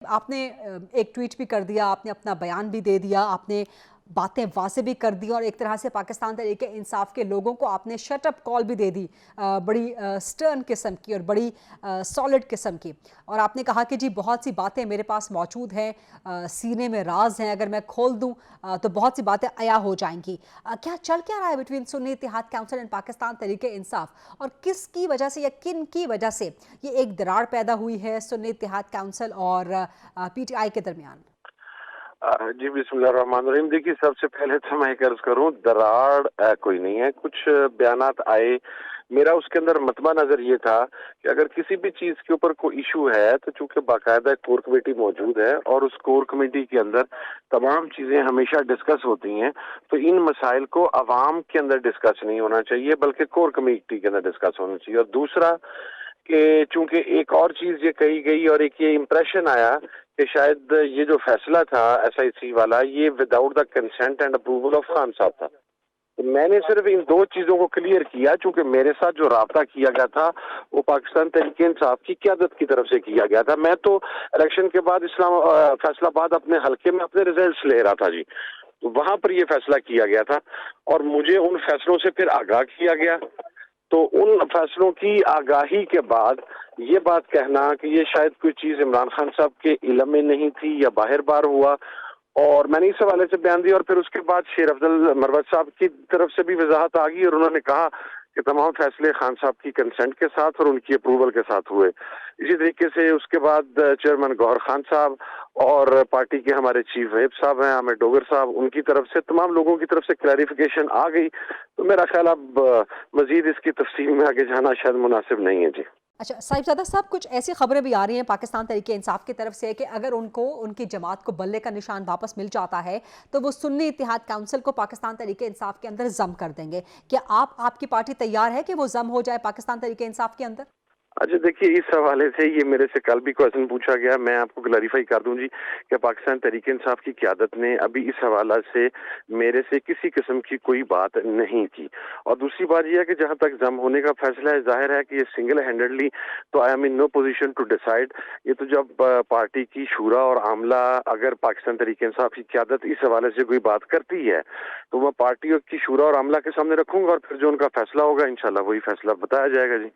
आपने एक ट्वीट भी कर दिया, आपने अपना बयान भी दे दिया, आपने बातें वाज़ेह भी कर दी और एक तरह से पाकिस्तान तहरीक इंसाफ के लोगों को आपने शट अप कॉल भी दे दी, बड़ी स्टर्न किस्म की और बड़ी सॉलिड किस्म की। और आपने कहा कि जी बहुत सी बातें मेरे पास मौजूद हैं, सीने में राज हैं, अगर मैं खोल दूं तो बहुत सी बातें अया हो जाएंगी। क्या रहा है between Sunni Ittehad council and Pakistan Tehreek Insaf, और किस की वजह से या किन की वजह से ये एक दरार पैदा हुई है सुन्नी इत्तेहाद काउंसिल और पीटीआई के दरमियान? जी बिस्मिल्लाहिर्रहमानिर्रहीम। देखिए, सबसे पहले तो मैं अर्ज करूं, दरार कोई नहीं है। कुछ बयानात आए, मेरा उसके अंदर मतबा नजर ये था कि अगर किसी भी चीज के ऊपर कोई इशू है तो चूंकि बाकायदा कोर कमेटी मौजूद है और उस कोर कमेटी के अंदर तमाम चीजें हमेशा डिस्कस होती हैं, तो इन मसाइल को अवाम के अंदर डिस्कस नहीं होना चाहिए बल्कि कोर कमेटी के अंदर डिस्कस होना चाहिए। और दूसरा कि चूंकि एक और चीज ये कही गई और एक ये इम्प्रेशन आया कि शायद ये जो फैसला था एसआईसी वाला, ये without the consent and approval of Khan साहब था। तो मैंने सिर्फ इन दो चीजों को क्लियर किया, चूंकि मेरे साथ जो राब्ता किया गया था वो पाकिस्तान तहरीक इंसाफ की क़यादत की तरफ से किया गया था। मैं तो इलेक्शन के बाद फैसलाबाद अपने हल्के में अपने रिजल्ट्स ले रहा था जी, तो वहां पर ये फैसला किया गया था और मुझे उन फैसलों से फिर आगाह किया गया। तो उन फैसलों की आगाही के बाद ये बात कहना कि ये शायद कोई चीज इमरान खान साहब के इल्म में नहीं थी या बाहर बार हुआ, और मैंने इस हवाले से बयान दिया। और फिर उसके बाद शेर अफजल मरवत साहब की तरफ से भी वजाहत आ गई और उन्होंने कहा कि तमाम फैसले खान साहब की कंसेंट के साथ और उनकी अप्रूवल के साथ हुए। इसी तरीके से उसके बाद चेयरमैन गौहर खान साहब और पार्टी के हमारे चीफ व्हिप साहब हैं आमिर डोगर साहब, उनकी तरफ से तमाम लोगों की तरफ से क्लैरिफिकेशन आ गई। तो मेरा ख्याल अब मजीद इसकी तफसील में आगे जाना शायद मुनासिब नहीं है जी। अच्छा साहिबजादा साहब, कुछ ऐसी खबरें भी आ रही हैं पाकिस्तान तहरीक इंसाफ की तरफ से कि अगर उनको उनकी जमात को बल्ले का निशान वापस मिल जाता है तो वो सुन्नी इत्तेहाद काउंसिल को पाकिस्तान तहरीक इंसाफ के अंदर जम कर देंगे। क्या आपकी पार्टी तैयार है कि वो जम हो जाए पाकिस्तान तहरीक इंसाफ के अंदर? अच्छा, देखिए, इस हवाले से ये मेरे से कल भी क्वेश्चन पूछा गया। मैं आपको क्लैरिफाई कर दूं जी कि पाकिस्तान तहरीक इंसाफ की क़यादत ने अभी इस हवाला से मेरे से किसी किस्म की कोई बात नहीं की। और दूसरी बात यह है कि जहां तक जम होने का फैसला है, जाहिर है कि ये सिंगल हैंडेडली तो I am in no position to decide. ये तो जब पार्टी की शूरा और आमला अगर पाकिस्तान तहरीक इंसाफ की क़यादत इस हवाले से कोई बात करती है तो वह पार्टी की शूरा और आमला के सामने रखूंगा और फिर जो उनका फैसला होगा इंशाल्लाह वही फैसला बताया जाएगा जी।